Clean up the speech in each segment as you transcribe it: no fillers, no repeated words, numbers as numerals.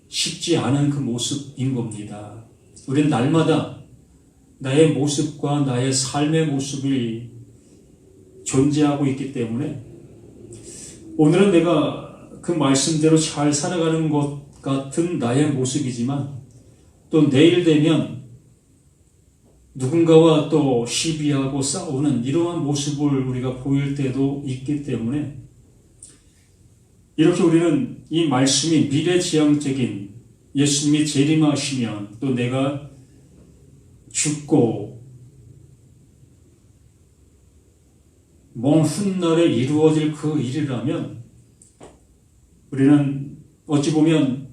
쉽지 않은 그 모습인 겁니다. 우리는 날마다 나의 모습과 나의 삶의 모습이 존재하고 있기 때문에 오늘은 내가 그 말씀대로 잘 살아가는 것 같은 나의 모습이지만 또 내일 되면 누군가와 또 시비하고 싸우는 이러한 모습을 우리가 보일 때도 있기 때문에 이렇게 우리는 이 말씀이 미래지향적인 예수님이 재림하시면 또 내가 죽고 먼 훗날에 이루어질 그 일이라면 우리는 어찌 보면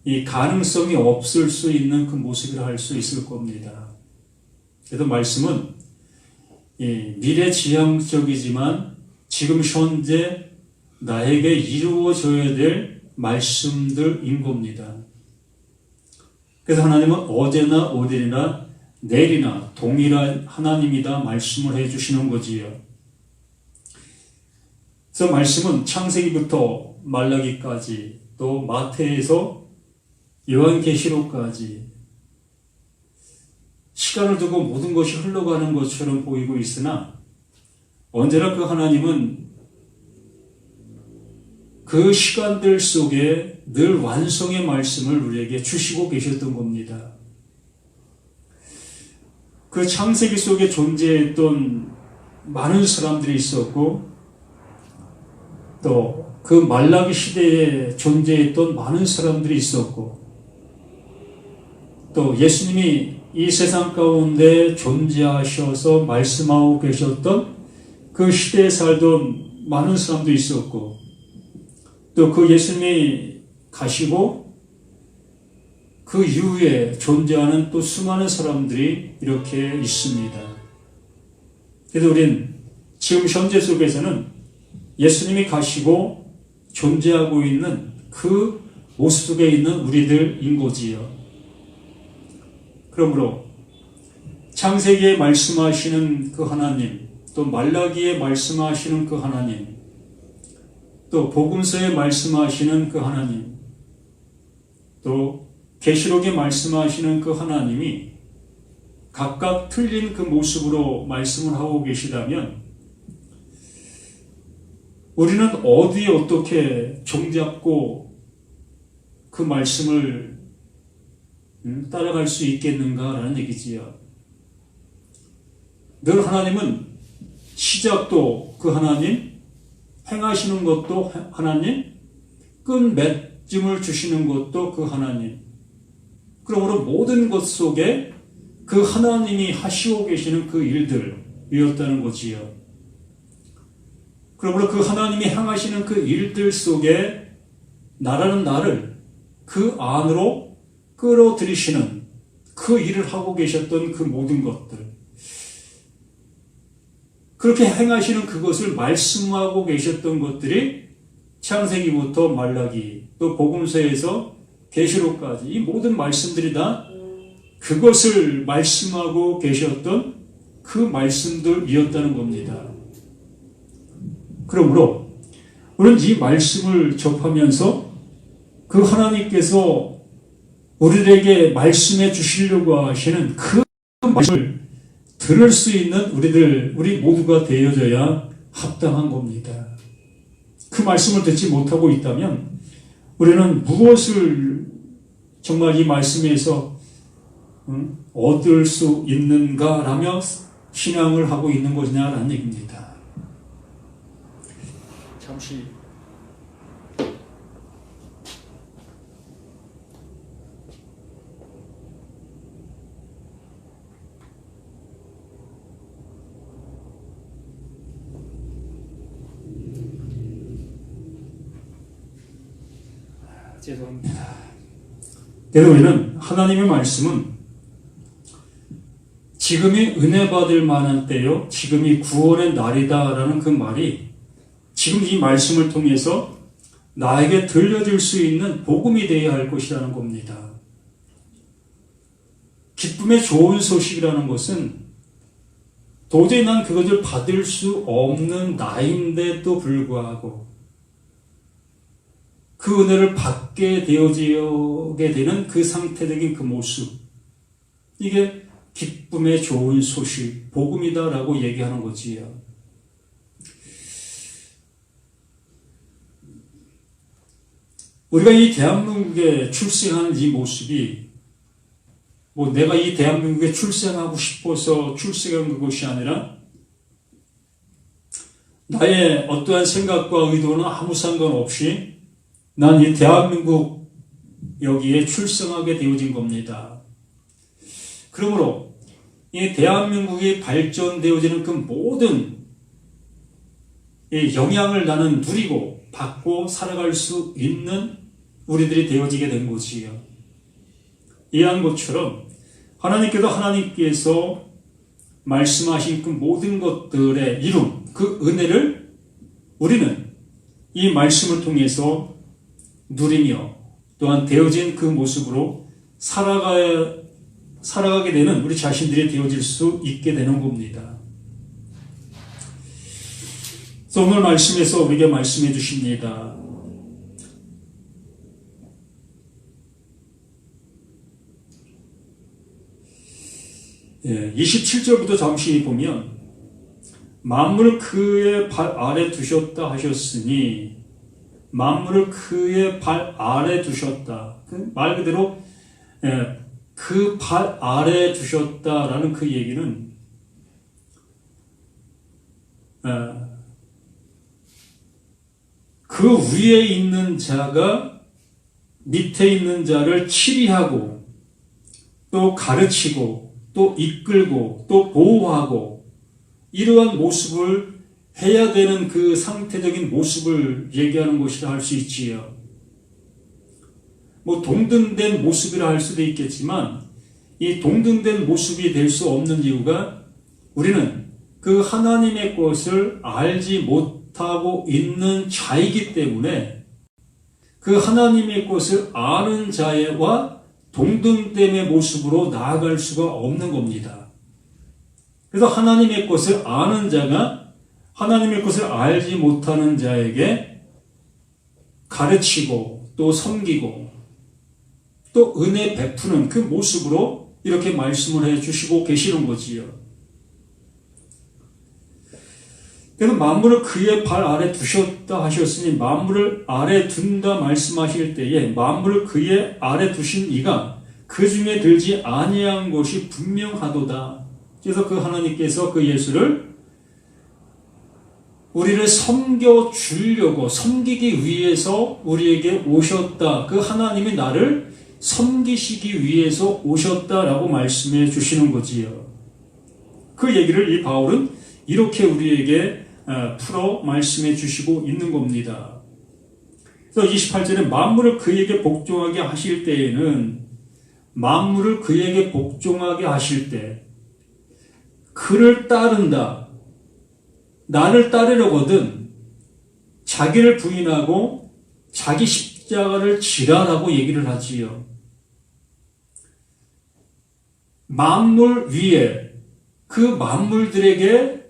이 가능성이 없을 수 있는 그 모습이라 할 수 있을 겁니다. 그래서 말씀은 미래지향적이지만 지금 현재 나에게 이루어져야 될 말씀들인 겁니다. 그래서 하나님은 어제나 오늘이나 내일이나 동일한 하나님이다 말씀을 해주시는 거지요. 그래서 말씀은 창세기부터 말라기까지 또 마태에서 요한계시록까지 시간을 두고 모든 것이 흘러가는 것처럼 보이고 있으나 언제나 그 하나님은 그 시간들 속에 늘 완성의 말씀을 우리에게 주시고 계셨던 겁니다. 그 창세기 속에 존재했던 많은 사람들이 있었고 또 그 말라기 시대에 존재했던 많은 사람들이 있었고 또 예수님이 이 세상 가운데 존재하셔서 말씀하고 계셨던 그 시대에 살던 많은 사람도 있었고 또 그 예수님이 가시고 그 이후에 존재하는 또 수많은 사람들이 이렇게 있습니다. 그래서 우린 지금 현재 속에서는 예수님이 가시고 존재하고 있는 그 모습 속에 있는 우리들인 거지요. 그러므로 창세기에 말씀하시는 그 하나님, 또 말라기에 말씀하시는 그 하나님, 또 복음서에 말씀하시는 그 하나님, 또 계시록에 말씀하시는 그 하나님이 각각 틀린 그 모습으로 말씀을 하고 계시다면 우리는 어디에 어떻게 종잡고 그 말씀을 따라갈 수 있겠는가라는 얘기지요. 늘 하나님은 시작도 그 하나님, 행하시는 것도 하나님, 끝맺음을 주시는 것도 그 하나님. 그러므로 모든 것 속에 그 하나님이 하시고 계시는 그 일들이었다는 거지요. 그러므로 그 하나님이 행하시는 그 일들 속에 나라는 나를 그 안으로 끌어들이시는 그 일을 하고 계셨던 그 모든 것들, 그렇게 행하시는 그것을 말씀하고 계셨던 것들이 창세기부터 말라기 또 복음서에서 계시록까지 이 모든 말씀들이 다 그것을 말씀하고 계셨던 그 말씀들이었다는 겁니다. 그러므로 우리는 이 말씀을 접하면서 그 하나님께서 우리에게 말씀해 주시려고 하시는 그 말씀을 들을 수 있는 우리 모두가 되어져야 합당한 겁니다. 그 말씀을 듣지 못하고 있다면 우리는 무엇을 정말 이 말씀에서 얻을 수 있는가라며 신앙을 하고 있는 것이냐라는 얘기입니다. 잠시 죄송합니다. 그래서 우리는 하나님의 말씀은 지금이 은혜 받을 만한 때요, 지금이 구원의 날이다라는 그 말이 지금 이 말씀을 통해서 나에게 들려줄 수 있는 복음이 되어야 할 것이라는 겁니다. 기쁨의 좋은 소식이라는 것은 도저히 난 그것을 받을 수 없는 나인데도 불구하고 그 은혜를 받게 되어지게 되는 그 상태적인 그 모습, 이게 기쁨의 좋은 소식, 복음이다라고 얘기하는 거지요. 우리가 이 대한민국에 출생하는 이 모습이 내가 이 대한민국에 출생하고 싶어서 출생한 것이 아니라 나의 어떠한 생각과 의도는 아무 상관없이 난 이 대한민국 여기에 출생하게 되어진 겁니다. 그러므로 이 대한민국이 발전되어지는 그 모든 영향을 나는 누리고 받고 살아갈 수 있는 우리들이 되어지게 된 거지요. 이해한 것처럼 하나님께서 말씀하신 그 모든 것들의 이름, 그 은혜를 우리는 이 말씀을 통해서 누리며 또한 되어진 그 모습으로 살아가게 되는 우리 자신들이 되어질 수 있게 되는 겁니다. 그래서 오늘 말씀에서 우리에게 말씀해 주십니다. 예, 27절부터 잠시 보면 만물을 그의 발 아래 두셨다 하셨으니 만물을 그의 발 아래 두셨다. 말 그대로 그 발 아래 두셨다라는 그 얘기는 그 위에 있는 자가 밑에 있는 자를 치리하고 또 가르치고 또 이끌고 또 보호하고 이러한 모습을 해야 되는 그 상태적인 모습을 얘기하는 것이라 할 수 있지요. 동등된 모습이라 할 수도 있겠지만 이 동등된 모습이 될 수 없는 이유가 우리는 그 하나님의 것을 알지 못하고 있는 자이기 때문에 그 하나님의 것을 아는 자와 동등됨의 모습으로 나아갈 수가 없는 겁니다. 그래서 하나님의 것을 아는 자가 하나님의 것을 알지 못하는 자에게 가르치고 또 섬기고 또 은혜 베푸는 그 모습으로 이렇게 말씀을 해주시고 계시는 거지요. 그래서 만물을 그의 발 아래 두셨다 하셨으니 만물을 아래 둔다 말씀하실 때에 만물을 그의 아래 두신 이가 그 중에 들지 아니한 것이 분명하도다. 그래서 그 하나님께서 그 예수를 우리를 섬겨주려고 섬기기 위해서 우리에게 오셨다. 그 하나님이 나를 섬기시기 위해서 오셨다라고 말씀해 주시는 거지요. 그 얘기를 이 바울은 이렇게 우리에게 풀어 말씀해 주시고 있는 겁니다. 그래서 28절에 만물을 그에게 복종하게 하실 때에는 만물을 그에게 복종하게 하실 때 그를 따른다. 나를 따르려거든 자기를 부인하고 자기 십자가를 지라라고 얘기를 하지요. 만물 위에 그 만물들에게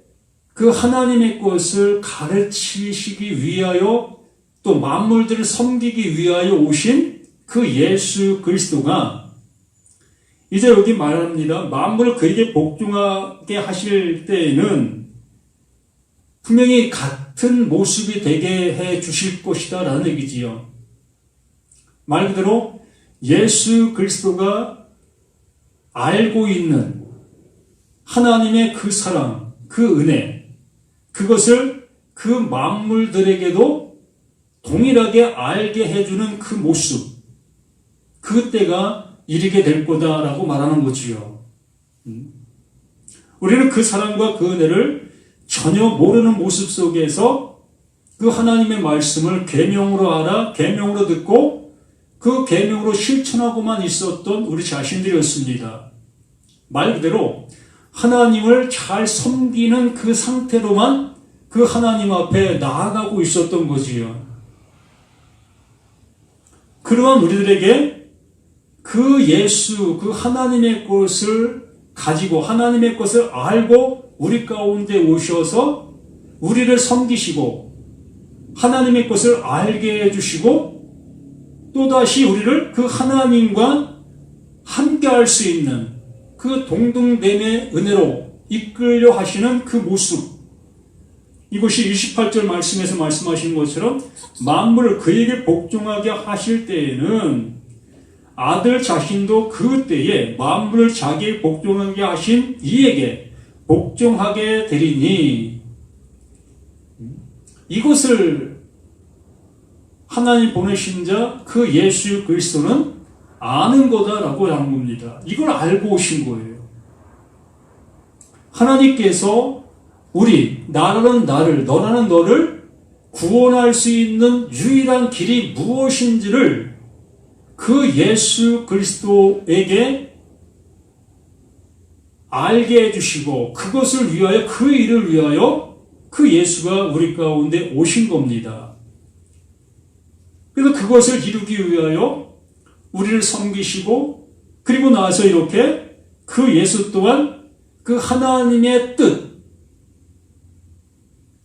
그 하나님의 것을 가르치시기 위하여 또 만물들을 섬기기 위하여 오신 그 예수 그리스도가 이제 여기 말합니다. 만물을 그에게 복종하게 하실 때에는 분명히 같은 모습이 되게 해 주실 것이다 라는 얘기지요. 말 그대로 예수 그리스도가 알고 있는 하나님의 그 사랑, 그 은혜, 그것을 그 만물들에게도 동일하게 알게 해주는 그 모습, 그때가 이르게 될 거다라고 말하는 거지요. 우리는 그 사랑과 그 은혜를 전혀 모르는 모습 속에서 그 하나님의 말씀을 계명으로 알아, 계명으로 듣고 그 계명으로 실천하고만 있었던 우리 자신들이었습니다. 말 그대로 하나님을 잘 섬기는 그 상태로만 그 하나님 앞에 나아가고 있었던 거지요. 그러한 우리들에게 그 예수, 그 하나님의 것을 가지고 하나님의 것을 알고 우리 가운데 오셔서 우리를 섬기시고 하나님의 것을 알게 해주시고 또다시 우리를 그 하나님과 함께 할 수 있는 그 동등됨의 은혜로 이끌려 하시는 그 모습, 이것이 28절 말씀에서 말씀하신 것처럼 만물을 그에게 복종하게 하실 때에는 아들 자신도 그 때에 만물을 자기에게 복종하게 하신 이에게 복종하게 되리니, 이것을 하나님 보내신 자 그 예수 그리스도는 아는 거다라고 하는 겁니다. 이걸 알고 오신 거예요. 하나님께서 나라는 나를, 너라는 너를 구원할 수 있는 유일한 길이 무엇인지를 그 예수 그리스도에게 알게 해주시고, 그것을 위하여, 그 일을 위하여 그 예수가 우리 가운데 오신 겁니다. 그래서 그것을 이루기 위하여 우리를 섬기시고, 그리고 나서 이렇게 그 예수 또한 그 하나님의 뜻,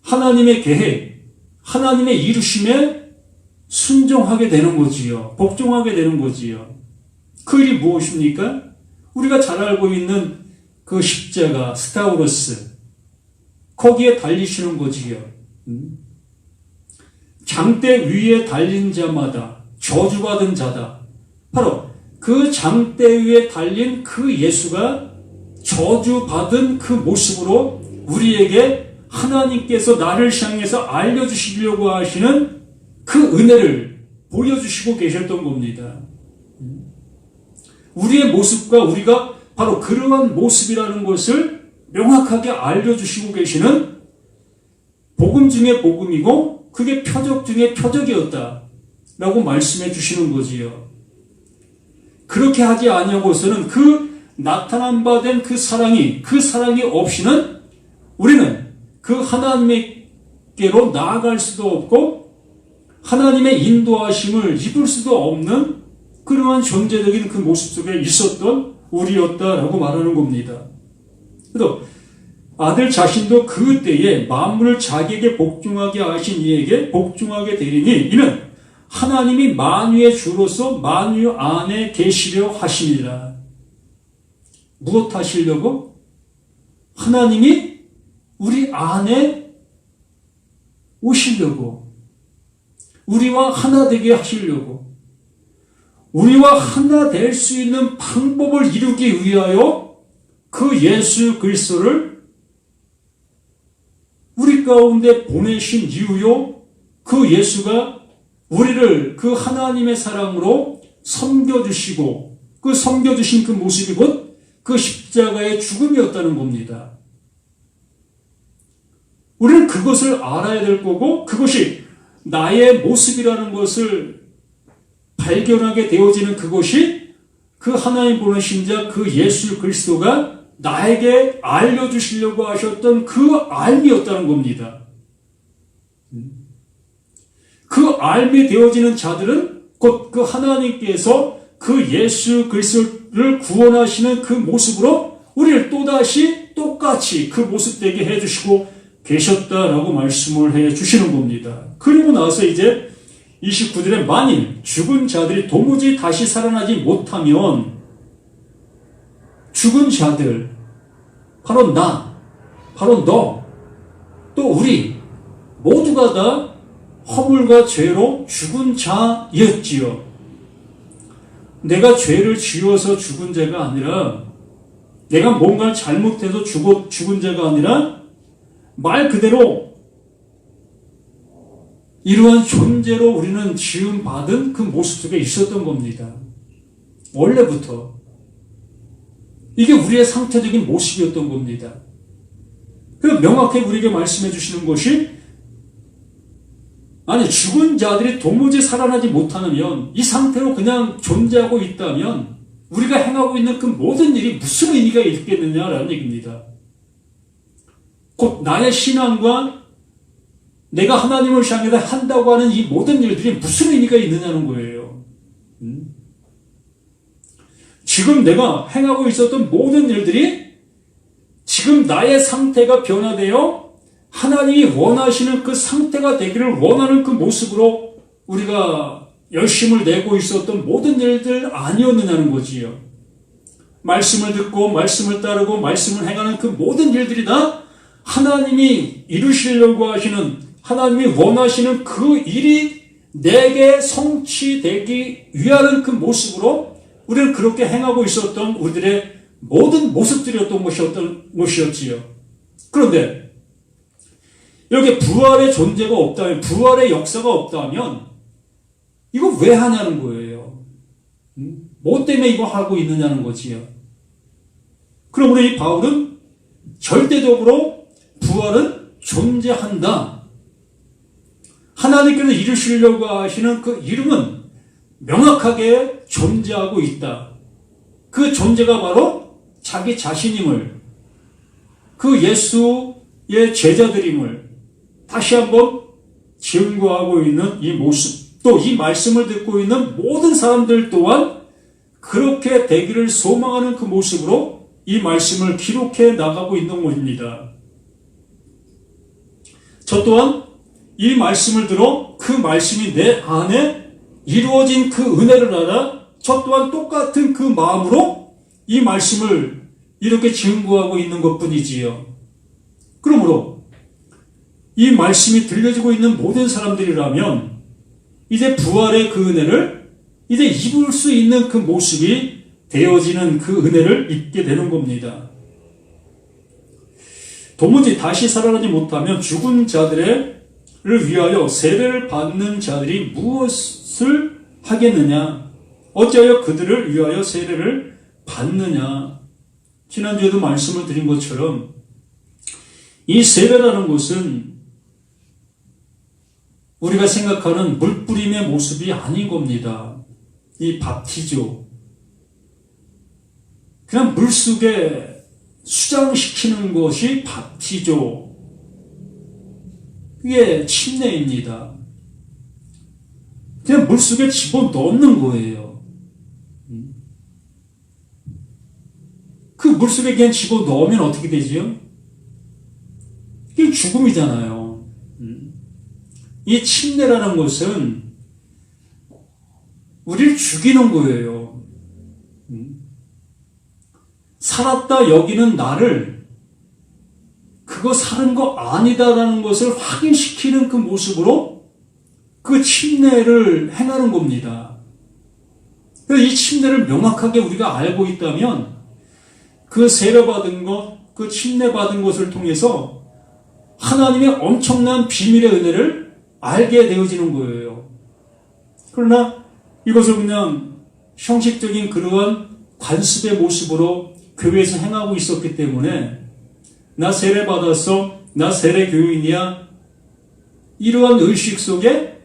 하나님의 계획, 하나님의 이루심에 순종하게 되는 거지요. 복종하게 되는 거지요. 그 일이 무엇입니까? 우리가 잘 알고 있는 그 십자가, 스타우로스, 거기에 달리시는 거지요. 장대 위에 달린 자마다 저주받은 자다. 바로 그 장대 위에 달린 그 예수가 저주받은 그 모습으로 우리에게 하나님께서 나를 향해서 알려주시려고 하시는 그 은혜를 보여주시고 계셨던 겁니다. 우리의 모습과 우리가 바로 그러한 모습이라는 것을 명확하게 알려주시고 계시는 복음 중에 복음이고, 그게 표적 중에 표적이었다라고 말씀해 주시는 거지요. 그렇게 하지 아니하고서는 그 나타난 바 된 그 사랑이 없이는 우리는 그 하나님께로 나아갈 수도 없고 하나님의 인도하심을 입을 수도 없는 그러한 존재적인 그 모습 속에 있었던 우리였다라고 말하는 겁니다. 그래서 아들 자신도 그 때에 만물을 자기에게 복종하게 하신 이에게 복종하게 되리니, 이는 하나님이 만유의 주로서 만유 안에 계시려 하시니라. 무엇 하시려고? 하나님이 우리 안에 오시려고, 우리와 하나 되게 하시려고, 우리와 하나 될 수 있는 방법을 이루기 위하여 그 예수 그리스도를 우리 가운데 보내신 이유요, 그 예수가 우리를 그 하나님의 사랑으로 섬겨주시고, 그 섬겨주신 그 모습이 곧 그 십자가의 죽음이었다는 겁니다. 우리는 그것을 알아야 될 거고, 그것이 나의 모습이라는 것을 발견하게 되어지는 그것이 그 하나님 보내신 자 그 예수 그리스도가 나에게 알려주시려고 하셨던 그 알미였다는 겁니다. 그 알미 되어지는 자들은 곧 그 하나님께서 그 예수 그리스도를 구원하시는 그 모습으로 우리를 또다시 똑같이 그 모습 되게 해주시고 계셨다라고 말씀을 해 주시는 겁니다. 그리고 나서 이제 29절에 만일 죽은 자들이 도무지 다시 살아나지 못하면 죽은 자들, 바로 나, 바로 너, 또 우리 모두가 다 허물과 죄로 죽은 자였지요. 내가 죄를 지어서 죽은 자가 아니라, 내가 뭔가를 잘못해서 죽은 자가 아니라, 말 그대로 이러한 존재로 우리는 지음받은 그 모습 속에 있었던 겁니다. 원래부터. 이게 우리의 상태적인 모습이었던 겁니다. 그래서 명확하게 우리에게 말씀해 주시는 것이, 아니, 죽은 자들이 도무지 살아나지 못하면, 이 상태로 그냥 존재하고 있다면 우리가 행하고 있는 그 모든 일이 무슨 의미가 있겠느냐라는 얘기입니다. 곧 나의 신앙과 내가 하나님을 향해서 한다고 하는 이 모든 일들이 무슨 의미가 있느냐는 거예요. 지금 내가 행하고 있었던 모든 일들이 지금 나의 상태가 변화되어 하나님이 원하시는 그 상태가 되기를 원하는 그 모습으로 우리가 열심을 내고 있었던 모든 일들 아니었느냐는 거지요. 말씀을 듣고 말씀을 따르고 말씀을 행하는 그 모든 일들이 다 하나님이 이루시려고 하시는, 하나님이 원하시는 그 일이 내게 성취되기 위하는 그 모습으로 우리는 그렇게 행하고 있었던 우리들의 모든 모습들이었던 것이었지요. 그런데 이렇게 부활의 존재가 없다면, 부활의 역사가 없다면 이거 왜 하냐는 거예요. 뭐 때문에 이거 하고 있느냐는 거지요. 그러므로 이 바울은 절대적으로 부활은 존재한다. 하나님께서 이루시려고 하시는 그 이름은 명확하게 존재하고 있다. 그 존재가 바로 자기 자신임을, 그 예수의 제자들임을 다시 한번 증거하고 있는 이 모습, 또 이 말씀을 듣고 있는 모든 사람들 또한 그렇게 되기를 소망하는 그 모습으로 이 말씀을 기록해 나가고 있는 것입니다. 저 또한 이 말씀을 들어 그 말씀이 내 안에 이루어진 그 은혜를 알아 저 또한 똑같은 그 마음으로 이 말씀을 이렇게 증거하고 있는 것뿐이지요. 그러므로 이 말씀이 들려지고 있는 모든 사람들이라면 이제 부활의 그 은혜를 이제 입을 수 있는 그 모습이 되어지는 그 은혜를 입게 되는 겁니다. 도무지 다시 살아나지 못하면 죽은 자들을 위하여 세례를 받는 자들이 무엇을 하겠느냐? 어찌하여 그들을 위하여 세례를 받느냐? 지난주에도 말씀을 드린 것처럼 이 세례라는 것은 우리가 생각하는 물뿌림의 모습이 아닌 겁니다. 이 밥티죠. 그냥 물속에 수장시키는 것이 밥티죠. 그게 침례입니다. 그냥 물속에 집어넣는 거예요. 그 물속에 그냥 집어넣으면 어떻게 되지요? 이게 죽음이잖아요. 이 침례라는 것은 우리를 죽이는 거예요. 살았다 여기는 나를 그거 사는 거 아니다라는 것을 확인시키는 그 모습으로 그 침례를 행하는 겁니다. 그래서 이 침례를 명확하게 우리가 알고 있다면 그 세례받은 것, 그 침례받은 것을 통해서 하나님의 엄청난 비밀의 은혜를 알게 되어지는 거예요. 그러나 이것을 그냥 형식적인 그러한 관습의 모습으로 교회에서 행하고 있었기 때문에 나 세례받았어, 나 세례교인이야, 이러한 의식 속에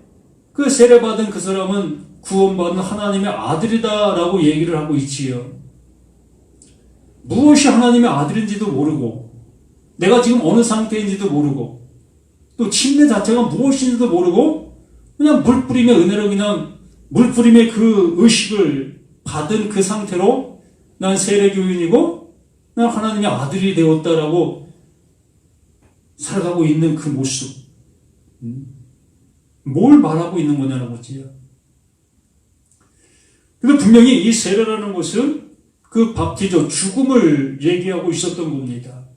그 세례받은 그 사람은 구원받은 하나님의 아들이다라고 얘기를 하고 있지요. 무엇이 하나님의 아들인지도 모르고 내가 지금 어느 상태인지도 모르고 또 침례 자체가 무엇인지도 모르고 그냥 물뿌림의 은혜로 그냥 물뿌림의 그 의식을 받은 그 상태로 난 세례교인이고 난 하나님의 아들이 되었다라고 살아가고 있는 그 모습. 뭘 말하고 있는 거냐는 거지요. 그래서 분명히 이 세례라는 것은 그 밥티죠, 죽음을 얘기하고 있었던 겁니다.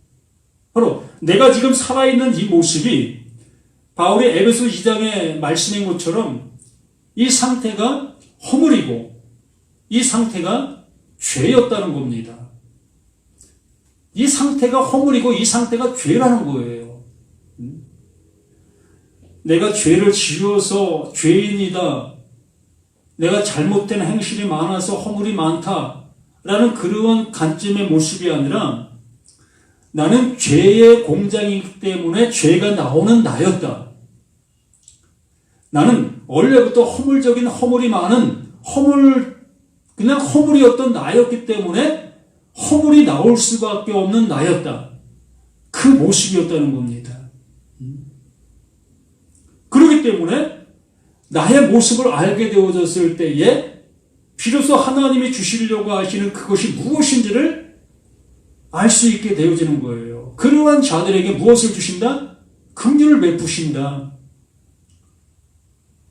바로 내가 지금 살아있는 이 모습이 바울이 에베소 2장에 말씀한 것처럼 이 상태가 허물이고 이 상태가 죄였다는 겁니다. 이 상태가 허물이고 이 상태가 죄라는 거예요. 내가 죄를 지어서 죄인이다, 내가 잘못된 행실이 많아서 허물이 많다라는 그런 관점의 모습이 아니라 나는 죄의 공장이기 때문에 죄가 나오는 나였다. 나는 원래부터 허물적인 허물이 많은 그냥 허물이었던 나였기 때문에 허물이 나올 수밖에 없는 나였다. 그 모습이었다는 겁니다. 그렇기 때문에 나의 모습을 알게 되어졌을 때에 비로소 하나님이 주시려고 하시는 그것이 무엇인지를 알 수 있게 되어지는 거예요. 그러한 자들에게 무엇을 주신다? 긍휼을 베푸신다.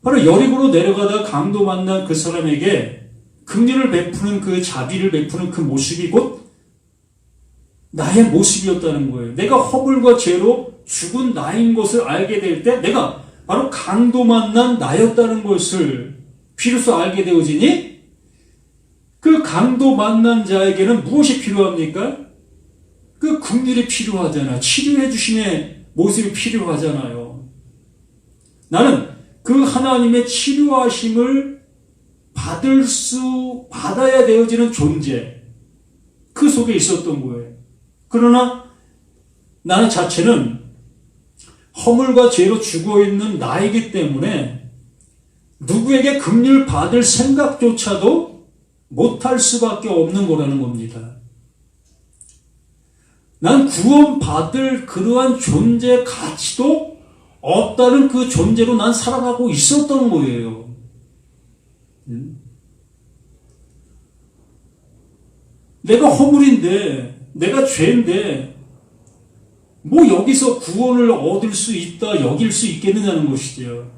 바로 여리고로 내려가다 강도 만난 그 사람에게 긍휼을 베푸는 그 자비를 베푸는 그 모습이 곧 나의 모습이었다는 거예요. 내가 허물과 죄로 죽은 나인 것을 알게 될 때 내가 바로 강도 만난 나였다는 것을 비로소 알게 되어지니 그 강도 만난 자에게는 무엇이 필요합니까? 그 긍휼이 필요하잖아요. 치료해 주심의 모습이 필요하잖아요. 나는 그 하나님의 치료하심을 받아야 되어지는 존재, 그 속에 있었던 거예요. 그러나 나는 자체는 허물과 죄로 죽어있는 나이기 때문에 누구에게 긍휼 받을 생각조차도 못할 수밖에 없는 거라는 겁니다. 난 구원받을 그러한 존재 가치도 없다는 그 존재로 난 살아가고 있었던 거예요. 내가 허물인데, 내가 죄인데, 뭐 여기서 구원을 얻을 수 있다, 여길 수 있겠느냐는 것이죠.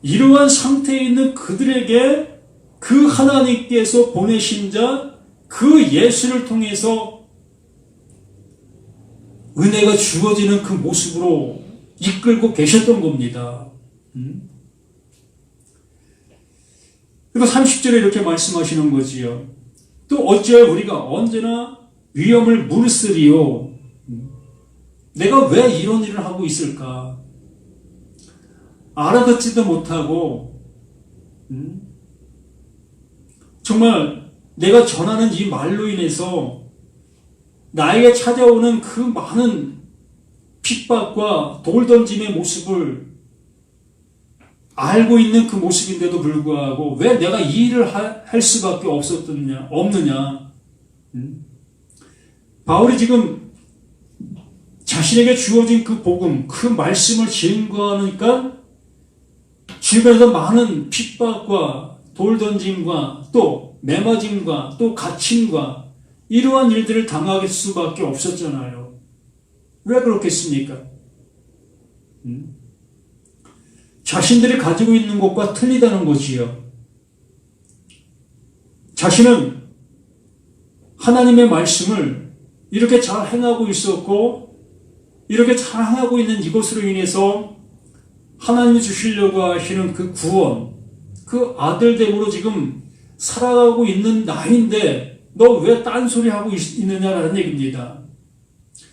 이러한 상태에 있는 그들에게 그 하나님께서 보내신 자, 그 예수를 통해서 은혜가 주어지는 그 모습으로 이끌고 계셨던 겁니다. 그리고 30절에 이렇게 말씀하시는 거지요. 또 어찌하여 우리가 언제나 위험을 무릅쓰리요. 내가 왜 이런 일을 하고 있을까? 알아듣지도 못하고 정말 내가 전하는 이 말로 인해서 나에게 찾아오는 그 많은 핍박과 돌 던짐의 모습을 알고 있는 그 모습인데도 불구하고 왜 내가 이 일을 할 수밖에 없느냐. 바울이 지금 자신에게 주어진 그 복음, 그 말씀을 증거하니까 주변에서 많은 핍박과 돌 던짐과 또 매맞음과 또 갇힘과 이러한 일들을 당할 수밖에 없었잖아요. 왜 그렇겠습니까? 자신들이 가지고 있는 것과 틀리다는 거지요. 자신은 하나님의 말씀을 이렇게 잘 행하고 있었고 이렇게 잘 행하고 있는 이것으로 인해서 하나님이 주시려고 하시는 그 구원, 그 아들됨으로 지금 살아가고 있는 나인데 너 왜 딴소리 하고 있느냐라는 얘기입니다.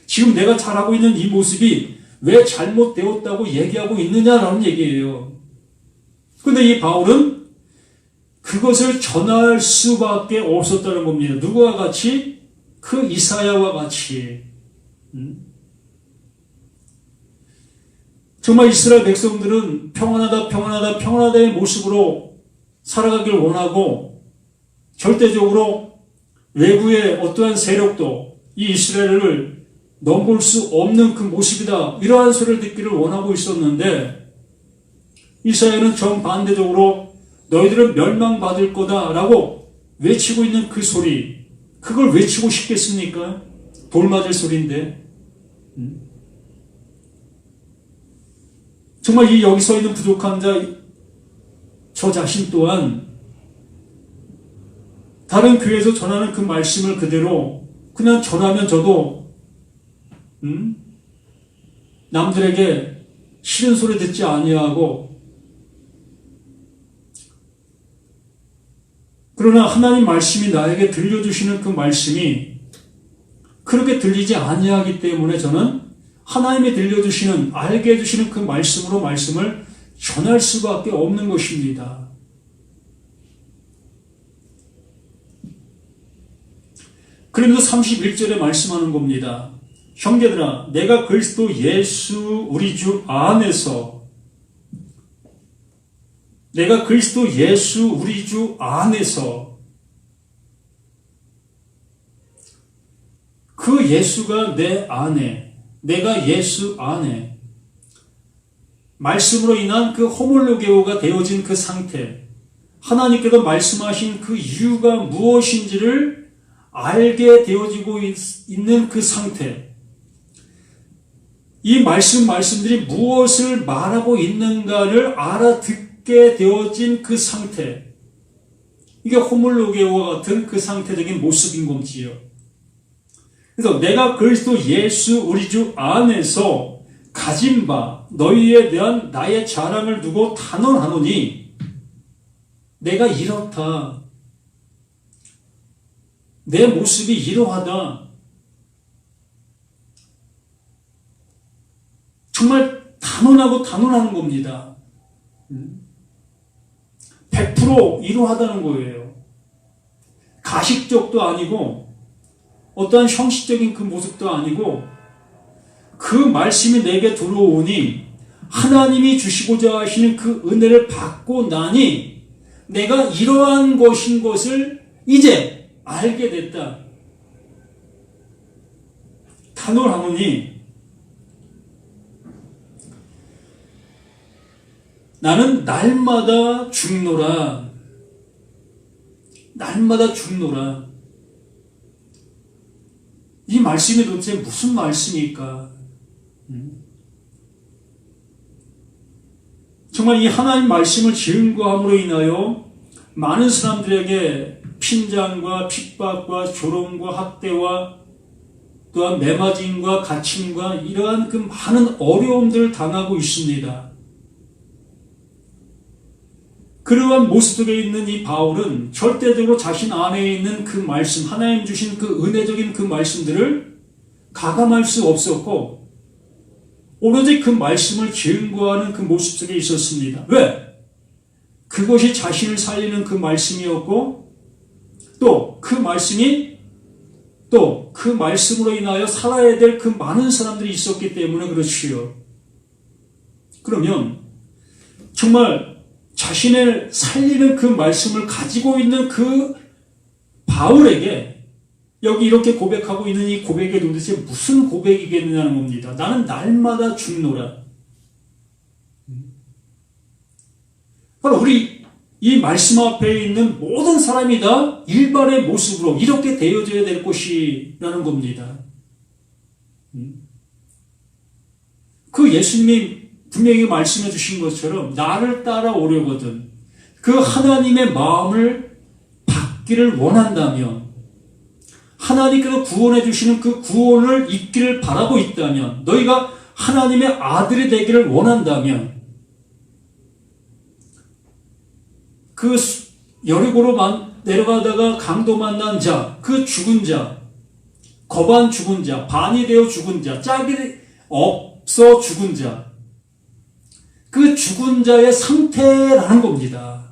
지금 내가 잘하고 있는 이 모습이 왜 잘못되었다고 얘기하고 있느냐라는 얘기예요. 근데 이 바울은 그것을 전할 수밖에 없었다는 겁니다. 누구와 같이? 그 이사야와 같이. 정말 이스라엘 백성들은 평안하다의 모습으로 살아가길 원하고 절대적으로 외부의 어떠한 세력도 이 이스라엘을 넘볼 수 없는 그 모습이다. 이러한 소리를 듣기를 원하고 있었는데 이사야는 정반대적으로 너희들은 멸망받을 거다라고 외치고 있는 그 소리, 그걸 외치고 싶겠습니까? 돌 맞을 소리인데. 정말 이 여기 서 있는 부족한 자, 저 자신 또한 다른 교회에서 전하는 그 말씀을 그대로 그냥 전하면 저도 남들에게 싫은 소리 듣지 아니하고, 그러나 하나님 말씀이 나에게 들려주시는 그 말씀이 그렇게 들리지 아니하기 때문에 저는 하나님이 들려주시는, 알게 해주시는 그 말씀으로 말씀을 전할 수밖에 없는 것입니다. 그러면서 31절에 말씀하는 겁니다. 형제들아, 내가 그리스도 예수 우리 주 안에서 그 예수가 내 안에, 내가 예수 안에 말씀으로 인한 그 호몰로게오가 되어진 그 상태, 하나님께서 말씀하신 그 이유가 무엇인지를 알게 되어지고 있는 그 상태, 이 말씀들이 무엇을 말하고 있는가를 알아듣게 되어진 그 상태, 이게 호물로게와 같은 그 상태적인 모습인 건지요. 그래서 내가 그리스도 예수 우리 주 안에서 가진 바 너희에 대한 나의 자랑을 두고 단언하노니 내가 이렇다. 내 모습이 이러하다. 정말 단언하는 겁니다. 100% 이러하다는 거예요. 가식적도 아니고 어떠한 형식적인 그 모습도 아니고 그 말씀이 내게 들어오니 하나님이 주시고자 하시는 그 은혜를 받고 나니 내가 이러한 것인 것을 이제 알게 됐다. 단언하노니 나는 날마다 죽노라. 날마다 죽노라. 이 말씀이 도대체 무슨 말씀일까? 정말 이 하나님 말씀을 증거함으로 인하여 많은 사람들에게 핀잔과 핍박과 조롱과 학대와 또한 매맞음과 갇힘과 이러한 그 많은 어려움들을 당하고 있습니다. 그러한 모습 속에 있는 이 바울은 절대적으로 자신 안에 있는 그 말씀, 하나님 주신 그 은혜적인 그 말씀들을 가감할 수 없었고 오로지 그 말씀을 증거하는 그 모습 속에 있었습니다. 왜? 그것이 자신을 살리는 그 말씀이었고 또 그 말씀이 또 그 말씀으로 인하여 살아야 될 그 많은 사람들이 있었기 때문에 그렇지요. 그러면 정말 자신을 살리는 그 말씀을 가지고 있는 그 바울에게 여기 이렇게 고백하고 있는 이 고백이 도대체 무슨 고백이겠느냐는 겁니다. 나는 날마다 죽노라. 바로 우리 이 말씀 앞에 있는 모든 사람이 다 일반의 모습으로 이렇게 되어져야 될 것이라는 겁니다. 그 예수님이 분명히 말씀해 주신 것처럼 나를 따라오려거든 그 하나님의 마음을 받기를 원한다면 하나님께서 구원해 주시는 그 구원을 잊기를 바라고 있다면 너희가 하나님의 아들이 되기를 원한다면 그 여리고로 내려가다가 강도 만난 자, 그 죽은 자, 거반 죽은 자, 반이 되어 죽은 자, 짝이 없어 죽은 자, 그 죽은 자의 상태라는 겁니다.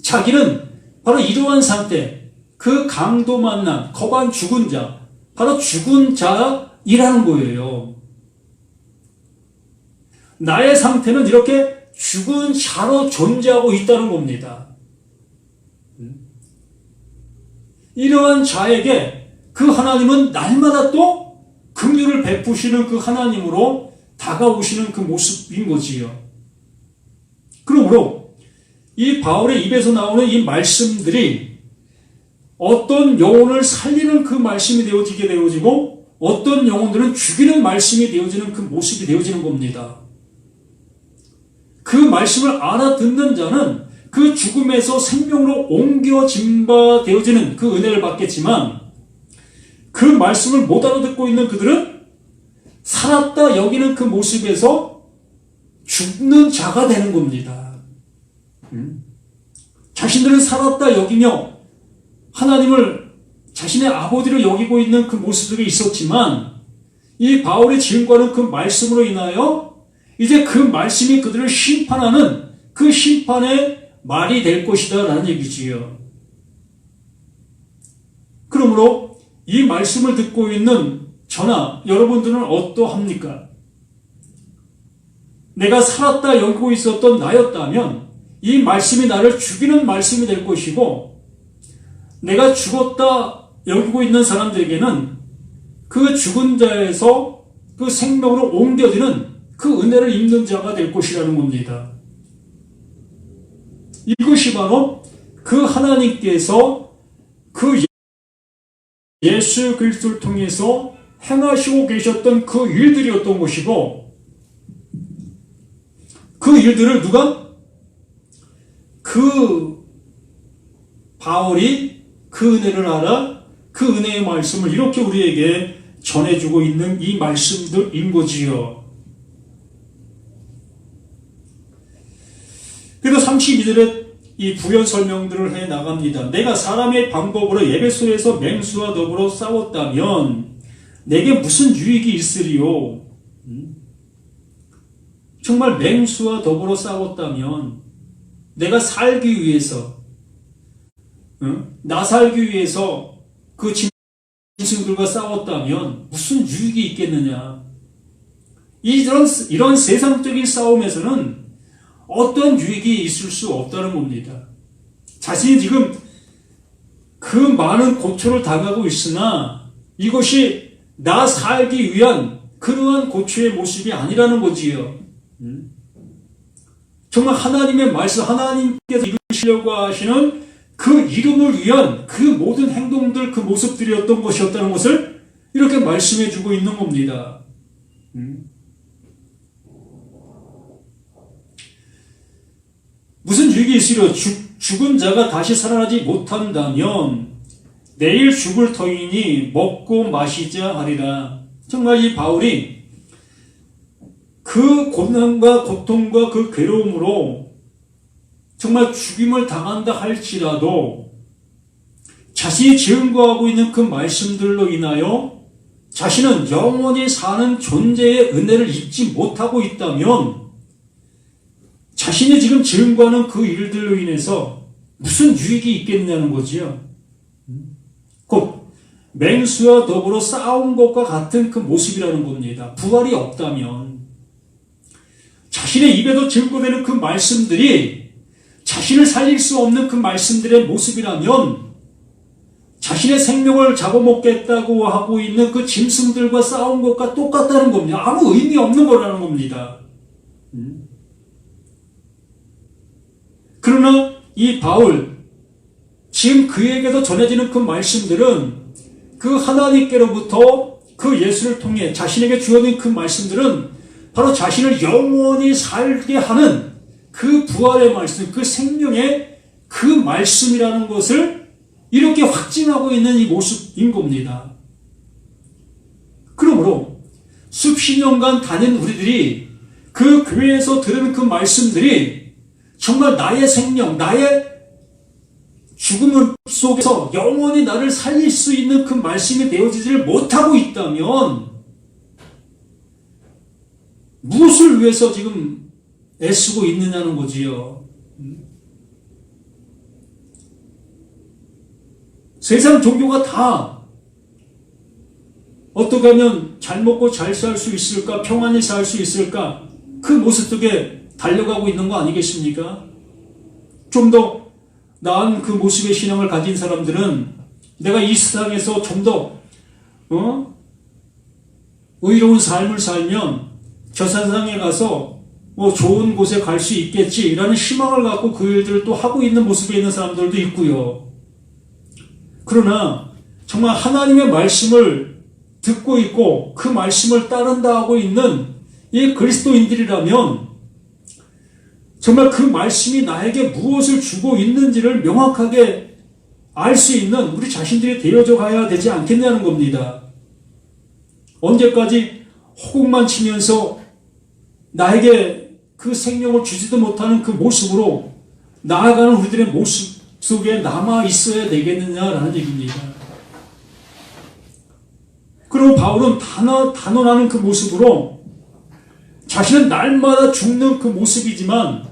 자기는 바로 이러한 상태, 그 강도 만난 거반 죽은 자, 바로 죽은 자이라는 거예요. 나의 상태는 이렇게 죽은 자로 존재하고 있다는 겁니다. 이러한 자에게 그 하나님은 날마다 또 긍휼을 베푸시는 그 하나님으로 다가오시는 그 모습인 거지요. 그러므로 이 바울의 입에서 나오는 이 말씀들이 어떤 영혼을 살리는 그 말씀이 되어지게 되어지고 어떤 영혼들은 죽이는 말씀이 되어지는 그 모습이 되어지는 겁니다. 그 말씀을 알아듣는 자는 그 죽음에서 생명으로 옮겨진 바 되어지는 그 은혜를 받겠지만 그 말씀을 못 알아듣고 있는 그들은 살았다 여기는 그 모습에서 죽는 자가 되는 겁니다. 자신들은 살았다 여기며 하나님을 자신의 아버지로 여기고 있는 그 모습 속에 있었지만 이 바울의 증거하는 그 말씀으로 인하여 이제 그 말씀이 그들을 심판하는 그 심판의 말이 될 것이다 라는 얘기지요. 그러므로 이 말씀을 듣고 있는 저나 여러분들은 어떠합니까? 내가 살았다 여기고 있었던 나였다면 이 말씀이 나를 죽이는 말씀이 될 것이고 내가 죽었다 여기고 있는 사람들에게는 그 죽은 자에서 그 생명으로 옮겨지는 그 은혜를 입는 자가 될 것이라는 겁니다. 이것이 바로 그 하나님께서 그 예수 그리스도를 통해서 행하시고 계셨던 그 일들이었던 것이고, 그 일들을 누가? 그 바울이 그 은혜를 알아 그 은혜의 말씀을 이렇게 우리에게 전해주고 있는 이 말씀들인 거지요. 그래서 32절에 이 부연 설명들을 해 나갑니다. 내가 사람의 방법으로 에베소에서 맹수와 더불어 싸웠다면 내게 무슨 유익이 있으리요? 정말 맹수와 더불어 싸웠다면 내가 살기 위해서, 나 살기 위해서 그 짐승들과 싸웠다면 무슨 유익이 있겠느냐? 이런 세상적인 싸움에서는 어떤 유익이 있을 수 없다는 겁니다. 자신이 지금 그 많은 고초를 당하고 있으나 이것이 나 살기 위한 그러한 고초의 모습이 아니라는 거지요. 정말 하나님의 말씀, 하나님께서 이루시려고 하시는 그 이름을 위한 그 모든 행동들, 그 모습들이었던 것이었다는 것을 이렇게 말씀해 주고 있는 겁니다. 무슨 유익이 있으려? 죽은 자가 다시 살아나지 못한다면 내일 죽을 터이니 먹고 마시자 하리라. 정말 이 바울이 그 고난과 고통과 그 괴로움으로 정말 죽임을 당한다 할지라도 자신이 증거하고 있는 그 말씀들로 인하여 자신은 영원히 사는 존재의 은혜를 잊지 못하고 있다면 자신이 지금 증거하는 그 일들로 인해서 무슨 유익이 있겠냐는 거지요. 곧 맹수와 더불어 싸운 것과 같은 그 모습이라는 겁니다. 부활이 없다면 자신의 입에도 증거되는 그 말씀들이 자신을 살릴 수 없는 그 말씀들의 모습이라면 자신의 생명을 잡아먹겠다고 하고 있는 그 짐승들과 싸운 것과 똑같다는 겁니다. 아무 의미 없는 거라는 겁니다. 그러나 이 바울, 지금 그에게도 전해지는 그 말씀들은 그 하나님께로부터 그 예수를 통해 자신에게 주어진 그 말씀들은 바로 자신을 영원히 살게 하는 그 부활의 말씀, 그 생명의 그 말씀이라는 것을 이렇게 확증하고 있는 이 모습인 겁니다. 그러므로 수십 년간 다닌 우리들이 그 교회에서 들은 그 말씀들이 정말 나의 생명, 나의 죽음 속에서 영원히 나를 살릴 수 있는 그 말씀이 되어지지를 못하고 있다면 무엇을 위해서 지금 애쓰고 있느냐는 거지요. 세상 종교가 다 어떻게 하면 잘 먹고 잘 살 수 있을까, 평안히 살 수 있을까, 그 모습 속에 달려가고 있는 거 아니겠습니까? 좀 더 나은 그 모습의 신앙을 가진 사람들은 내가 이 세상에서 좀 더 의로운 삶을 살면 저 세상에 가서 좋은 곳에 갈 수 있겠지라는 희망을 갖고 그 일들을 또 하고 있는 모습에 있는 사람들도 있고요. 그러나 정말 하나님의 말씀을 듣고 있고 그 말씀을 따른다 하고 있는 이 그리스도인들이라면 정말 그 말씀이 나에게 무엇을 주고 있는지를 명확하게 알 수 있는 우리 자신들이 되어져 가야 되지 않겠냐는 겁니다. 언제까지 호국만 치면서 나에게 그 생명을 주지도 못하는 그 모습으로 나아가는 우리들의 모습 속에 남아 있어야 되겠느냐라는 얘기입니다. 그리고 바울은 단언하는 그 모습으로 자신은 날마다 죽는 그 모습이지만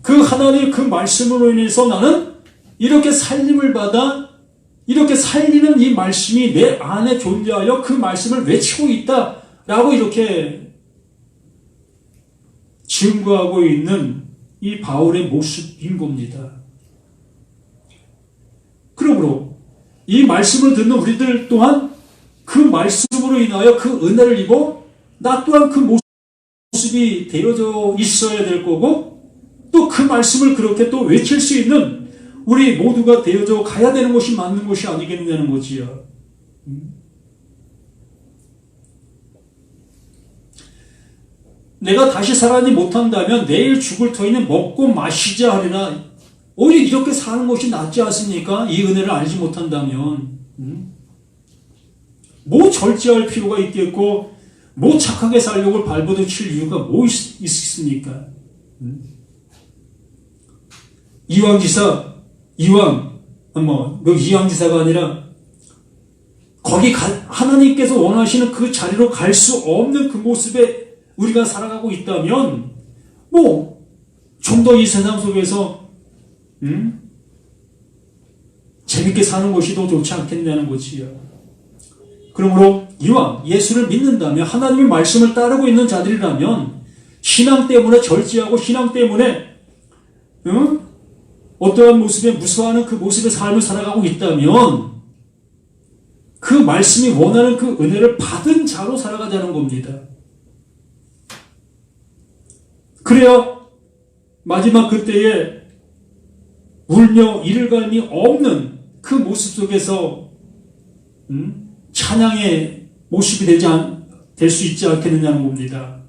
그 하나님의 그 말씀으로 인해서 나는 이렇게 살림을 받아 이렇게 살리는 이 말씀이 내 안에 존재하여 그 말씀을 외치고 있다라고 이렇게 증거하고 있는 이 바울의 모습인 겁니다. 그러므로 이 말씀을 듣는 우리들 또한 그 말씀으로 인하여 그 은혜를 입어 나 또한 그 모습이 되어져 있어야 될 거고 또 그 말씀을 그렇게 또 외칠 수 있는 우리 모두가 되어져 가야 되는 것이 맞는 것이 아니겠냐는 거지요. 내가 다시 살아나지 못한다면 내일 죽을 터이는 먹고 마시자 하리라. 오히려 이렇게 사는 것이 낫지 않습니까? 이 은혜를 알지 못한다면. 뭐 절제할 필요가 있겠고 뭐 착하게 살려고 발버둥 칠 이유가 뭐 있습니까? 이왕지사가 아니라 거기 하나님께서 원하시는 그 자리로 갈 수 없는 그 모습에 우리가 살아가고 있다면 뭐 좀 더 이 세상 속에서 재밌게 사는 것이 더 좋지 않겠냐는 거지요. 그러므로 이왕 예수를 믿는다면 하나님의 말씀을 따르고 있는 자들이라면 신앙 때문에 절제하고 신앙 때문에 어떠한 모습에 무서워하는 그 모습의 삶을 살아가고 있다면 그 말씀이 원하는 그 은혜를 받은 자로 살아가자는 겁니다. 그래야 마지막 그때에 울며 이를 갈미 없는 그 모습 속에서 찬양의 모습이 될 수 있지 않겠느냐는 겁니다.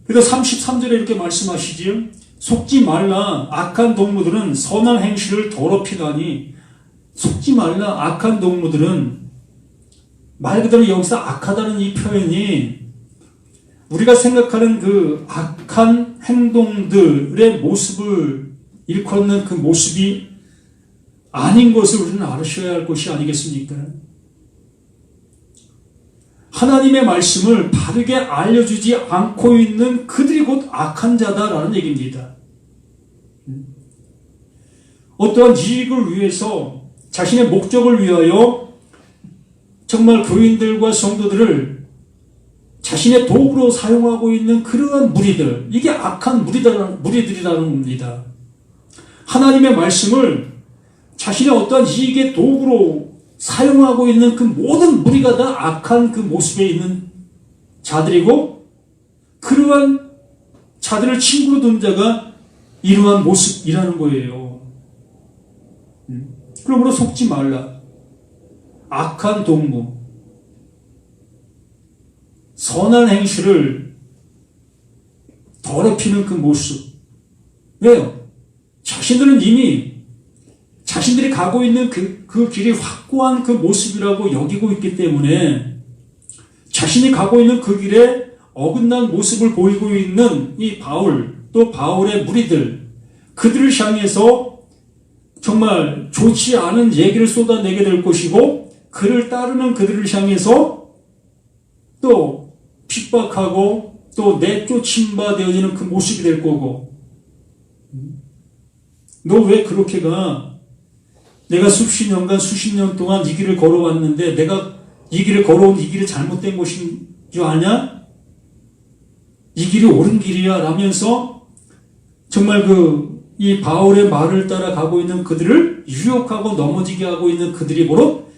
그래서 33절에 이렇게 말씀하시지요. 속지 말라. 악한 동무들은 선한 행실을 더럽히다니. 속지 말라. 악한 동무들은, 말 그대로 여기서 악하다는 이 표현이 우리가 생각하는 그 악한 행동들의 모습을 일컫는 그 모습이 아닌 것을 우리는 알으셔야 할 것이 아니겠습니까? 하나님의 말씀을 바르게 알려주지 않고 있는 그들이 곧 악한 자다라는 얘기입니다. 어떠한 이익을 위해서 자신의 목적을 위하여 정말 교인들과 성도들을 자신의 도구로 사용하고 있는 그러한 무리들, 이게 악한 무리들이라는 겁니다. 하나님의 말씀을 자신의 어떠한 이익의 도구로 사용하고 있는 그 모든 무리가 다 악한 그 모습에 있는 자들이고, 그러한 자들을 친구로 둔 자가 이러한 모습이라는 거예요. 그러므로 속지 말라. 악한 동무, 선한 행실을 더럽히는 그 모습. 왜요? 자신들은 이미 자신들이 가고 있는 그 길이 확고한 그 모습이라고 여기고 있기 때문에 자신이 가고 있는 그 길에 어긋난 모습을 보이고 있는 이 바울, 또 바울의 무리들, 그들을 향해서 정말 좋지 않은 얘기를 쏟아내게 될 것이고, 그를 따르는 그들을 향해서 또 핍박하고 또 내쫓임바 되어지는 그 모습이 될 거고, 너 왜 그렇게 가? 내가 수십 년 동안 이 길을 걸어왔는데 내가 이 길을 걸어온 이 길이 잘못된 것인 줄 아냐? 이 길이 옳은 길이야 라면서 정말 이 바울의 말을 따라 가고 있는 그들을 유혹하고 넘어지게 하고 있는 그들이 바로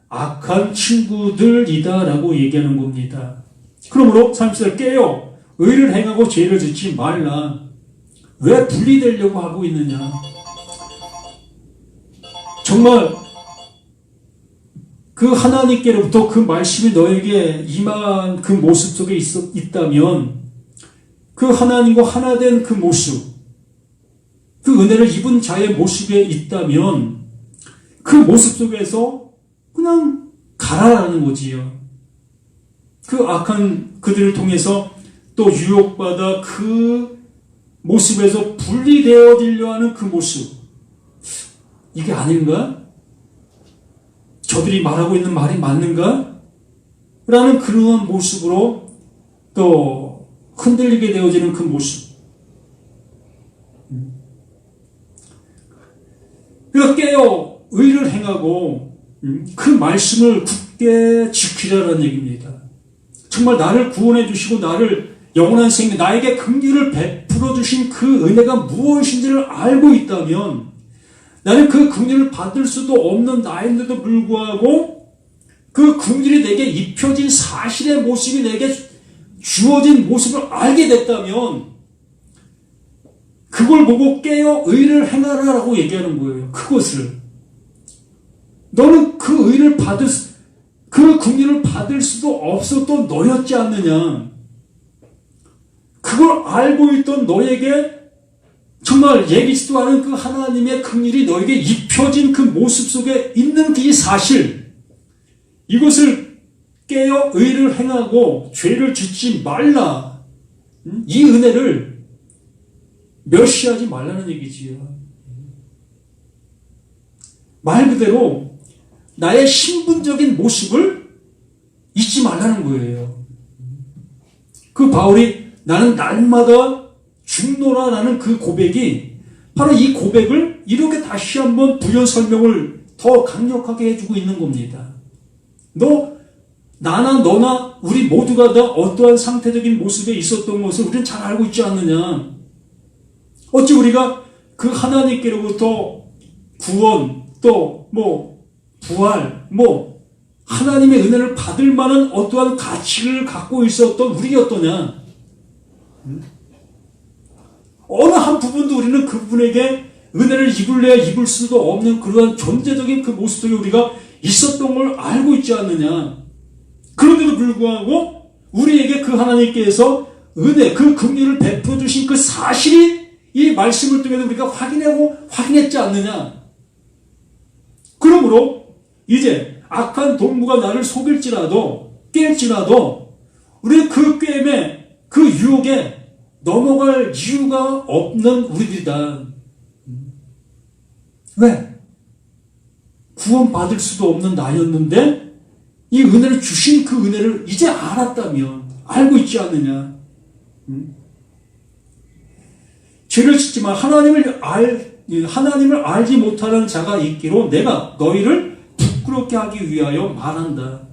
악한 친구들이다 라고 얘기하는 겁니다. 그러므로 30절 깨어 의를 행하고 죄를 짓지 말라. 왜 분리되려고 하고 있느냐? 정말 그 하나님께로부터 그 말씀이 너에게 임한 그 모습 속에 있다면, 그 하나님과 하나 된 그 모습, 그 은혜를 입은 자의 모습에 있다면 그 모습 속에서 그냥 가라라는 거지요. 그 악한 그들을 통해서 또 유혹받아 그 모습에서 분리되어지려 하는 그 모습, 이게 아닌가? 저들이 말하고 있는 말이 맞는가? 라는 그러한 모습으로 또 흔들리게 되어지는 그 모습. 그러니까 깨어 의를 행하고 그 말씀을 굳게 지키라는 얘기입니다. 정말 나를 구원해 주시고 나를 영원한 생명, 나에게 긍휼을 베풀어 주신 그 은혜가 무엇인지를 알고 있다면, 나는 그 긍휼을 받을 수도 없는 나인데도 불구하고 그 긍휼이 내게 입혀진 사실의 모습이 내게 주어진 모습을 알게 됐다면, 그걸 보고 깨어 의를 행하라라고 얘기하는 거예요. 그것을 너는 그 의를 받을 그 긍휼을 받을 수도 없었던 너였지 않느냐. 그걸 알고 있던 너에게 정말 예기치도 않은 그 하나님의 긍휼이 너에게 입혀진 그 모습 속에 있는 그 이 사실, 이것을 깨어 의를 행하고 죄를 짓지 말라. 이 은혜를 멸시하지 말라는 얘기지요. 말 그대로 나의 신분적인 모습을 잊지 말라는 거예요. 그 바울이 나는 날마다 죽노라라는 그 고백이 바로 이 고백을 이렇게 다시 한번 부연 설명을 더 강력하게 해주고 있는 겁니다. 나나 너나 우리 모두가 다 어떠한 상태적인 모습에 있었던 것을 우리는 잘 알고 있지 않느냐. 어찌 우리가 그 하나님께로부터 구원, 또 부활, 하나님의 은혜를 받을 만한 어떠한 가치를 갖고 있었던 우리였더냐. 어느 한 부분도 우리는 그분에게 은혜를 입을래야 입을 수도 없는 그러한 존재적인 그 모습 속에 우리가 있었던 걸 알고 있지 않느냐. 그런데도 불구하고 우리에게 그 하나님께서 은혜, 그 긍휼을 베풀어 주신 그 사실이 이 말씀을 통해서 우리가 확인했지 않느냐. 그러므로 이제 악한 동무가 나를 속일지라도 깰지라도 우리는 그 꿰매, 그 유혹에 넘어갈 이유가 없는 우리들이다. 왜? 구원받을 수도 없는 나였는데 이 은혜를 주신 그 은혜를 이제 알았다면, 알고 있지 않느냐. 죄를 짓지만 하나님을 알지 못하는 자가 있기로 내가 너희를 부끄럽게 하기 위하여 말한다.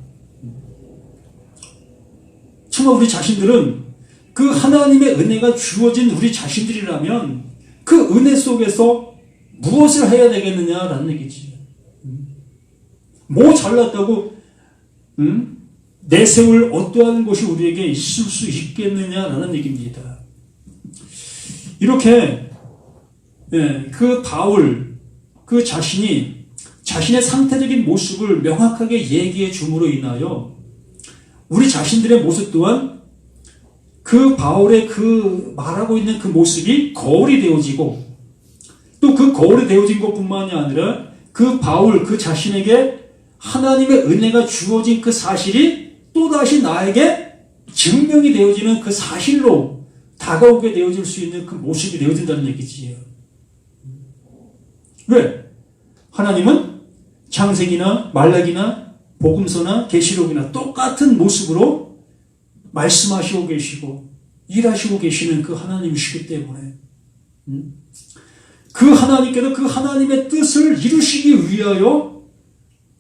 정말 우리 자신들은 그 하나님의 은혜가 주어진 우리 자신들이라면 그 은혜 속에서 무엇을 해야 되겠느냐라는 얘기지. 뭐 잘났다고 내세울 어떠한 것이 우리에게 있을 수 있겠느냐라는 얘기입니다. 이렇게 그 바울 그 자신이 자신의 상태적인 모습을 명확하게 얘기해 줌으로 인하여 우리 자신들의 모습 또한 그 바울의 그 말하고 있는 그 모습이 거울이 되어지고, 또 그 거울이 되어진 것뿐만이 아니라 그 바울 그 자신에게 하나님의 은혜가 주어진 그 사실이 또다시 나에게 증명이 되어지는 그 사실로 다가오게 되어질 수 있는 그 모습이 되어진다는 얘기지요. 왜? 하나님은 창세기나 말라기나 복음서나 계시록이나 똑같은 모습으로 말씀하시고 계시고 일하시고 계시는 그 하나님이시기 때문에 그 하나님께서 그 하나님의 뜻을 이루시기 위하여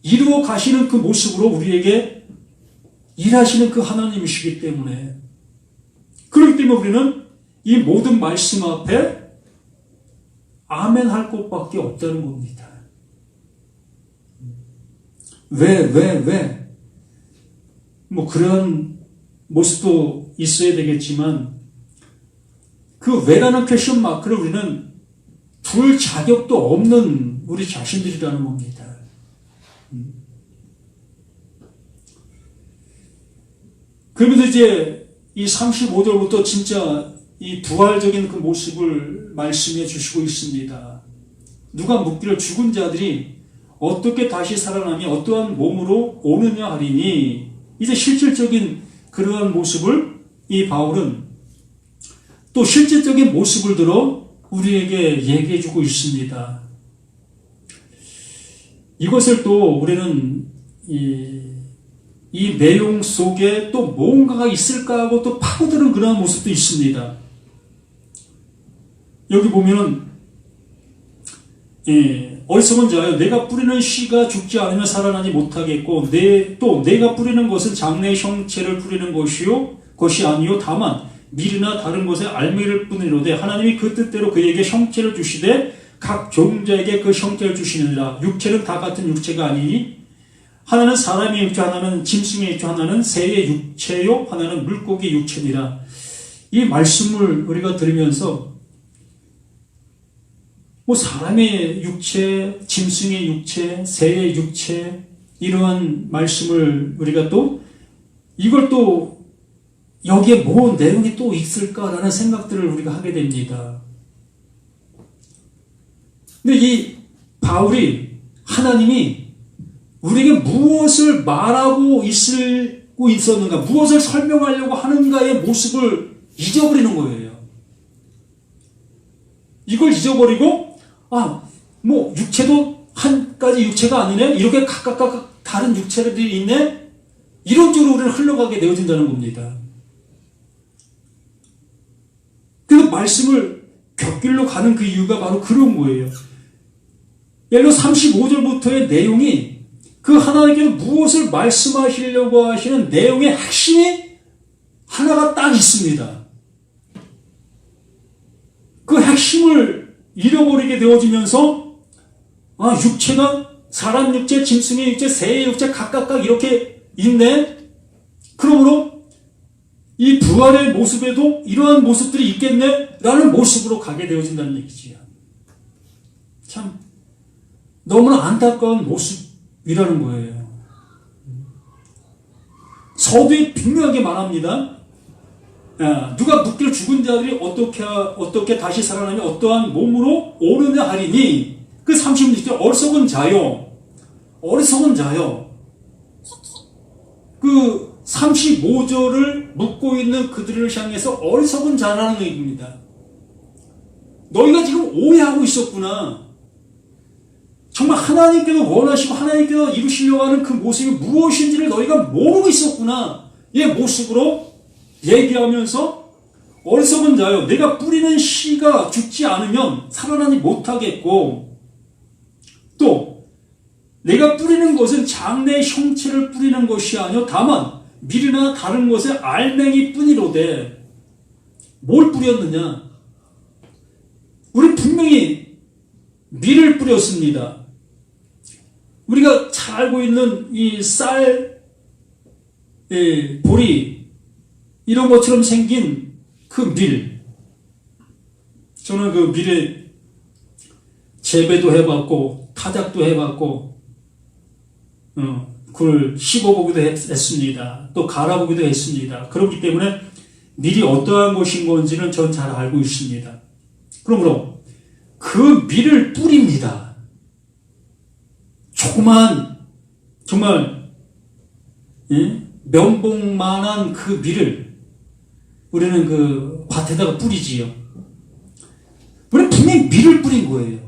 이루어 가시는 그 모습으로 우리에게 일하시는 그 하나님이시기 때문에, 그렇기 때문에 우리는 이 모든 말씀 앞에 아멘 할 것밖에 없다는 겁니다. 왜? 그런 모습도 있어야 되겠지만 그 왜라는 퀘션 마크를 우리는 둘 자격도 없는 우리 자신들이라는 겁니다. 그러면서 이제 이 35절부터 진짜 이 부활적인 그 모습을 말씀해 주시고 있습니다. 누가 묻기를 죽은 자들이 어떻게 다시 살아나며 어떠한 몸으로 오느냐 하리니, 이제 실질적인 그러한 모습을 이 바울은 또 실질적인 모습을 들어 우리에게 얘기해 주고 있습니다. 이것을 또 우리는 이 내용 속에 또 뭔가가 있을까 하고 또 파고드는 그런 모습도 있습니다. 여기 보면은 어리석은 자여, 내가 뿌리는 씨가 죽지 않으면 살아나지 못하겠고 또 내가 뿌리는 것은 장래의 형체를 뿌리는 것이 아니요 다만 밀이나 다른 것에 알맹이를 뿌리로되 하나님이 그 뜻대로 그에게 형체를 주시되 각 종자에게 그 형체를 주시느니라. 육체는 다 같은 육체가 아니니 하나는 사람의 육체, 하나는 짐승의 육체, 하나는 새의 육체요, 하나는 물고기 육체니라. 이 말씀을 우리가 들으면서 사람의 육체, 짐승의 육체, 새의 육체, 이러한 말씀을 우리가 또 이걸 또 여기에 뭐 내용이 또 있을까라는 생각들을 우리가 하게 됩니다. 근데 이 바울이 하나님이 우리에게 무엇을 말하고 있었는가, 무엇을 설명하려고 하는가의 모습을 잊어버리는 거예요. 이걸 잊어버리고 뭐 육체도 한 가지 육체가 아니네, 이렇게 각각 다른 육체들이 있네, 이런 쪽으로 우리는 흘러가게 되어진다는 겁니다. 그래서 말씀을 곁길로 가는 그 이유가 바로 그런 거예요. 예를 들어 35절부터의 내용이 그 하나님께서 무엇을 말씀하시려고 하시는 내용의 핵심이 하나가 딱 있습니다. 그 핵심을 잃어버리게 되어지면서 육체가 사람 육체, 짐승의 육체, 새의 육체 각각 이렇게 있네. 그러므로 이 부활의 모습에도 이러한 모습들이 있겠네 라는 모습으로 가게 되어진다는 얘기지요. 참 너무나 안타까운 모습이라는 거예요. 서두에 분명하게 말합니다. 누가 묻기를 죽은 자들이 어떻게 다시 살아나며 어떠한 몸으로 오느냐 하리니, 그 36절 어리석은 자요. 그 35절을 묻고 있는 그들을 향해서 어리석은 자라는 얘기입니다. 너희가 지금 오해하고 있었구나. 정말 하나님께서 원하시고 하나님께서 이루시려고 하는 그 모습이 무엇인지를 너희가 모르고 있었구나. 이 모습으로 얘기하면서 어리석은 자요, 내가 뿌리는 씨가 죽지 않으면 살아나지 못하겠고, 또 내가 뿌리는 것은 장래의 형체를 뿌리는 것이 아니요 다만 밀이나 다른 것의 알맹이 뿐이로되. 뭘 뿌렸느냐? 우리 분명히 밀을 뿌렸습니다. 우리가 잘 알고 있는 이 쌀, 보리 이런 것처럼 생긴 그 밀, 저는 그 밀에 재배도 해봤고 타작도 해봤고 그걸 씹어보기도 했습니다. 또 갈아보기도 했습니다. 그렇기 때문에 밀이 어떠한 것인 건지는 전 잘 알고 있습니다. 그러므로 그 밀을 뿌립니다. 조그만 정말 면봉만한 그 밀을 우리는 그 밭에다가 뿌리지요. 우리는 분명히 밀을 뿌린 거예요.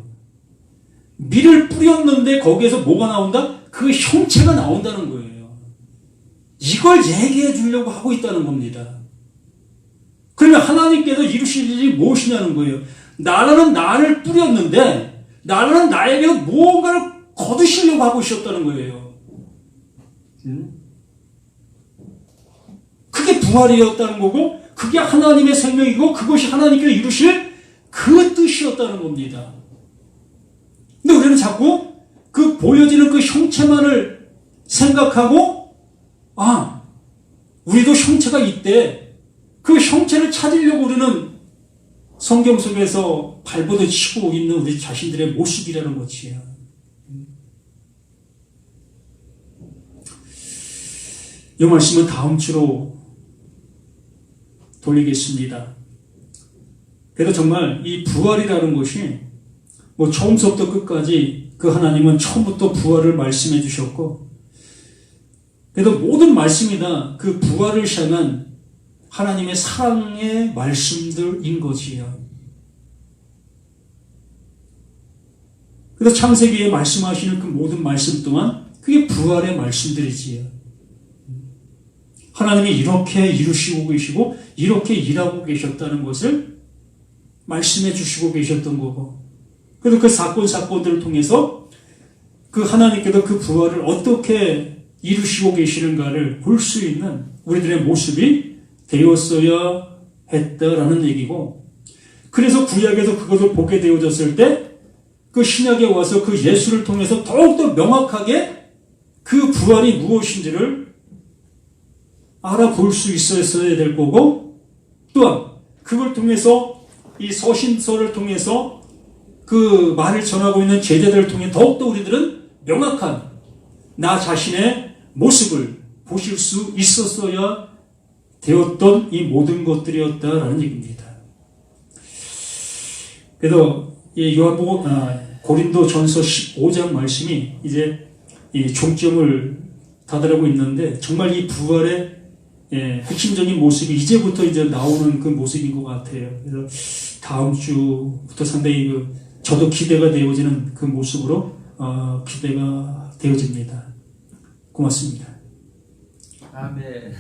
밀을 뿌렸는데 거기에서 뭐가 나온다? 그 형체가 나온다는 거예요. 이걸 얘기해 주려고 하고 있다는 겁니다. 그러면 하나님께서 이루실 일이 무엇이냐는 거예요. 나를 뿌렸는데 나는 나에게서 무언가를 거두시려고 하고 있었다는 거예요. 그게 부활이었다는 거고, 그게 하나님의 생명이고, 그것이 하나님께서 이루실 그 뜻이었다는 겁니다. 근데 우리는 자꾸 그 보여지는 그 형체만을 생각하고, 우리도 형체가 있대. 그 형체를 찾으려고 우리는 성경 속에서 발버둥 치고 있는 우리 자신들의 모습이라는 것이에요. 이 말씀은 다음 주로 돌리겠습니다. 그래도 정말 이 부활이라는 것이 뭐 처음부터 끝까지 그 하나님은 처음부터 부활을 말씀해 주셨고, 그래도 모든 말씀이 다 그 부활을 향한 하나님의 사랑의 말씀들인 거지요. 그래서 창세기에 말씀하시는 그 모든 말씀 또한 그게 부활의 말씀들이지요. 하나님이 이렇게 이루시고 계시고 이렇게 일하고 계셨다는 것을 말씀해 주시고 계셨던 거고, 그래서 그 사건들을 통해서 그 하나님께서 그 부활을 어떻게 이루시고 계시는가를 볼 수 있는 우리들의 모습이 되었어야 했다라는 얘기고, 그래서 구약에서 그것을 보게 되어졌을 때 그 신약에 와서 그 예수를 통해서 더욱더 명확하게 그 부활이 무엇인지를 알아볼 수 있었어야 될 거고, 또한 그걸 통해서 이 서신서를 통해서 그 말을 전하고 있는 제자들을 통해 더욱더 우리들은 명확한 나 자신의 모습을 보실 수 있었어야 되었던 이 모든 것들이었다라는 얘기입니다. 그래도 이 요한복음 고린도전서 15장 말씀이 이제 이 종점을 다다르고 있는데 정말 이 부활의 핵심적인 모습이 이제부터 이제 나오는 그 모습인 것 같아요. 그래서 다음 주부터 상당히 저도 기대가 되어지는 그 모습으로 기대가 되어집니다. 고맙습니다. 아멘.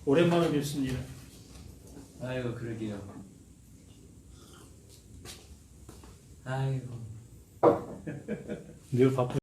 오랜만에 뵙습니다. 아이고 그러게요. 아이고. 늘 바쁘.